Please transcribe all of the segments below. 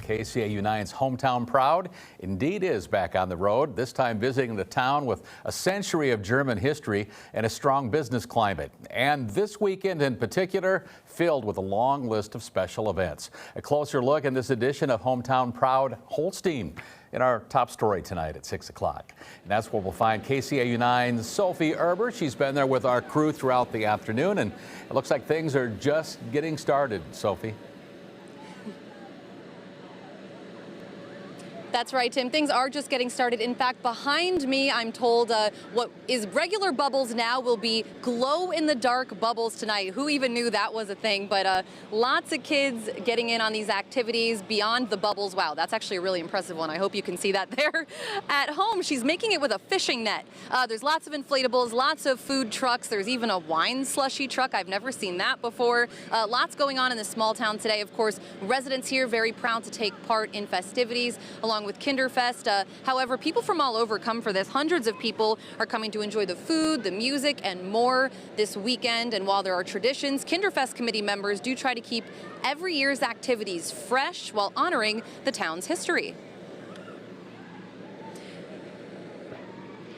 KCAU-9's Hometown Proud indeed is back on the road, this time visiting the town with a century of German history and a strong business climate. And this weekend in particular, filled with a long list of special events. A closer look in this edition of Hometown Proud Holstein in our top story tonight at 6 o'clock. And that's where we'll find KCAU-9's Sophie Erber. She's been there with our crew throughout the afternoon, and it looks like things are just getting started. Sophie. That's right, Tim. Things are just getting started. In fact, behind me, I'm told what is regular bubbles now will be glow-in-the-dark bubbles tonight. Who even knew that was a thing? But lots of kids getting in on these activities beyond the bubbles. Wow, that's actually a really impressive one. I hope you can see that there. At home, she's making it with a fishing net. There's lots of inflatables, lots of food trucks. There's even a wine slushy truck. I've never seen that before. Lots going on in this small town today. Of course, residents here very proud to take part in festivities along with Kinderfest. However, people from all over come for this. Hundreds of people are coming to enjoy the food, the music, and more this weekend. And while there are traditions, Kinderfest committee members do try to keep every year's activities fresh while honoring the town's history.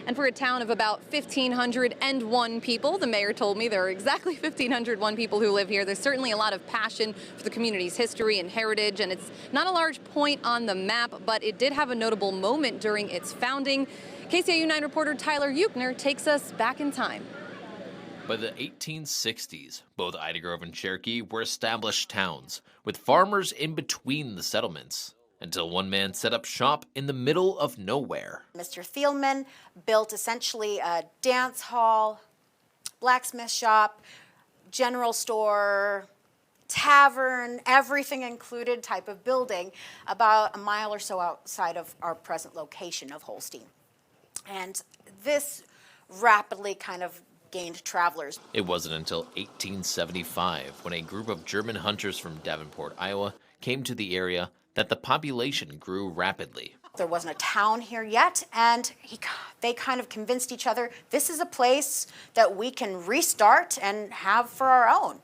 And for a town of about 1,501 people, the mayor told me there are exactly 1,501 people who live here. There's certainly a lot of passion for the community's history and heritage, and it's not a large point on the map, but it did have a notable moment during its founding. KCAU-9 reporter Tyler Euchner takes us back in time. By the 1860s, both Ida Grove and Cherokee were established towns, with farmers in between the settlements, until one man set up shop in the middle of nowhere. Mr. Thielman built essentially a dance hall, blacksmith shop, general store, tavern, everything included type of building about a mile or so outside of our present location of Holstein. And this rapidly kind of gained travelers. It wasn't until 1875 when a group of German hunters from Davenport, Iowa came to the area that the population grew rapidly. There wasn't a town here yet, and they kind of convinced each other, this is a place that we can restart and have for our own.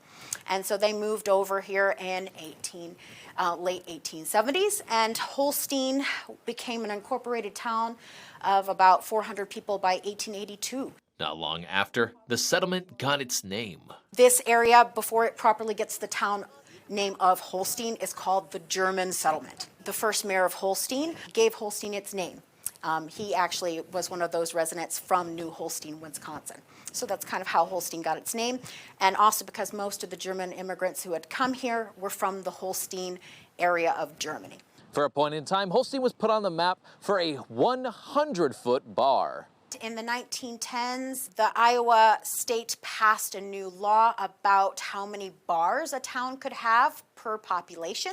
And so they moved over here in late 1870s, and Holstein became an incorporated town of about 400 people by 1882. Not long after, the settlement got its name. This area, before it properly gets the town name of Holstein, is called the German settlement. The first mayor of Holstein gave Holstein its name. He actually was one of those residents from New Holstein, Wisconsin. So that's kind of how Holstein got its name. And also because most of the German immigrants who had come here were from the Holstein area of Germany. For a point in time, Holstein was put on the map for a 100-foot bar. In the 1910s, the Iowa state passed a new law about how many bars a town could have per population,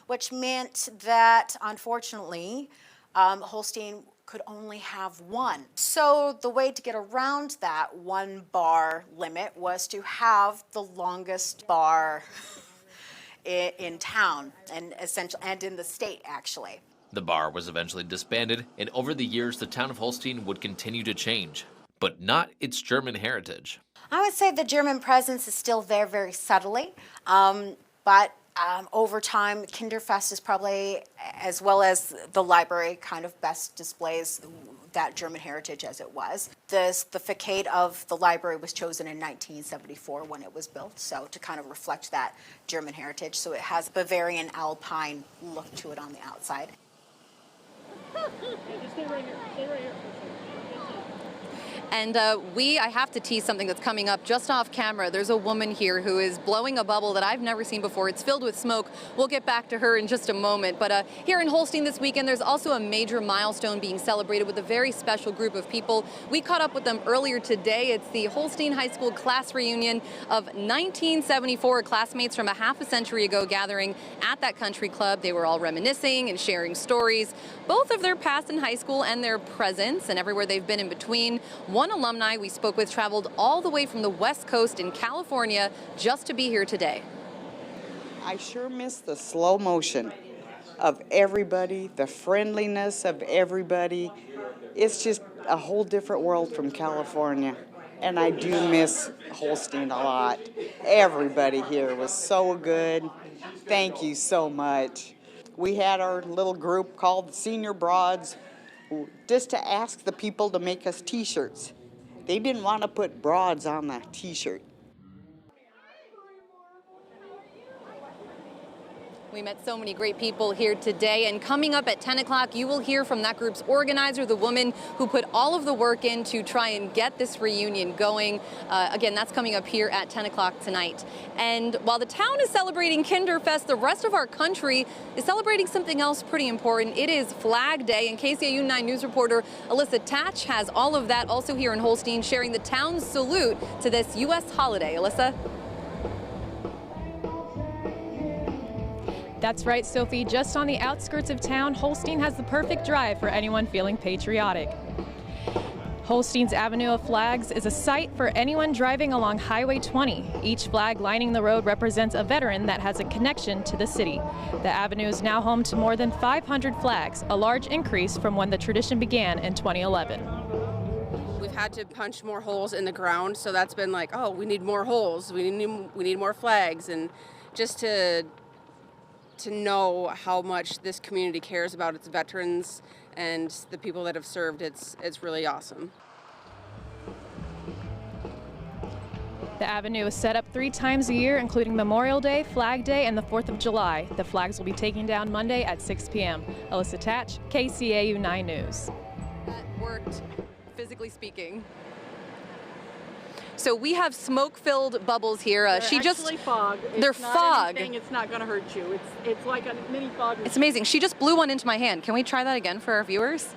which meant that, unfortunately, Holstein could only have one. So the way to get around that one bar limit was to have the longest bar in town and in the state, actually. The bar was eventually disbanded, and over the years, the town of Holstein would continue to change, but not its German heritage. I would say the German presence is still there very subtly, but over time, Kinderfest is probably, as well as the library, kind of best displays that German heritage as it was. The facade of the library was chosen in 1974 when it was built, so to kind of reflect that German heritage. So it has Bavarian Alpine look to it on the outside. Stay right here. Stay right here. And I have to tease something that's coming up just off camera. There's a woman here who is blowing a bubble that I've never seen before. It's filled with smoke. We'll get back to her in just a moment. But here in Holstein this weekend, there's also a major milestone being celebrated with a very special group of people. We caught up with them earlier today. It's the Holstein High School class reunion of 1974. Classmates from a half a century ago gathering at that country club. They were all reminiscing and sharing stories, both of their past in high school and their presents and everywhere they've been in between. One alumni we spoke with traveled all the way from the West Coast in California just to be here today. I sure miss the slow motion of everybody, the friendliness of everybody. It's just a whole different world from California. And I do miss Holstein a lot. Everybody here was so good. Thank you so much. we had our little group called the Senior Broads just to ask the people to make us t-shirts. They didn't want to put broads on the t-shirt. We met so many great people here today, and coming up at 10 o'clock, you will hear from that group's organizer, the woman who put all of the work in to try and get this reunion going. Again, that's coming up here at 10 o'clock tonight. And while the town is celebrating Kinderfest, the rest of our country is celebrating something else pretty important. It is Flag Day, and KCAU-9 News reporter Alyssa Tatch has all of that also here in Holstein, sharing the town's salute to this U.S. holiday. Alyssa? That's right, Sophie. Just on the outskirts of town, Holstein has the perfect drive for anyone feeling patriotic. Holstein's Avenue of Flags is a site for anyone driving along Highway 20. Each flag lining the road represents a veteran that has a connection to the city. The avenue is now home to more than 500 flags, a large increase from when the tradition began in 2011. We've had to punch more holes in the ground, so that's been like, oh, we need more holes, we need more flags, and just to know how much this community cares about its veterans and the people that have served, it's really awesome. The avenue is set up 3 times a year, including Memorial Day, Flag Day, and the 4th of July. The flags will be taken down Monday at 6 p.m. Alyssa Tatch, KCAU-9 News. That worked, physically speaking. So we have smoke-filled bubbles here. They're fog. They're it's not fog. Anything, it's not going to hurt you. It's like a mini fog. It's amazing. She just blew one into my hand. Can we try that again for our viewers?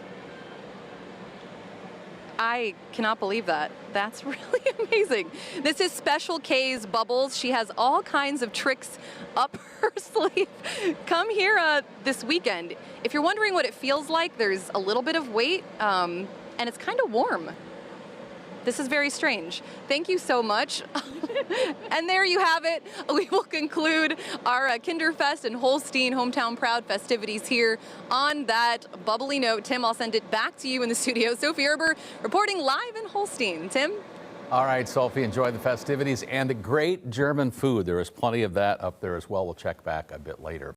I cannot believe that. That's really amazing. This is Special K's Bubbles. She has all kinds of tricks up her sleeve. Come here this weekend. If you're wondering what it feels like, there's a little bit of weight, and it's kind of warm. This is very strange. Thank you so much. And there you have it. We will conclude our Kinderfest and Holstein Hometown Proud festivities here on that bubbly note. Tim, I'll send it back to you in the studio. Sophie Erber reporting live in Holstein. Tim? All right, Sophie, enjoy the festivities and the great German food. There is plenty of that up there as well. We'll check back a bit later.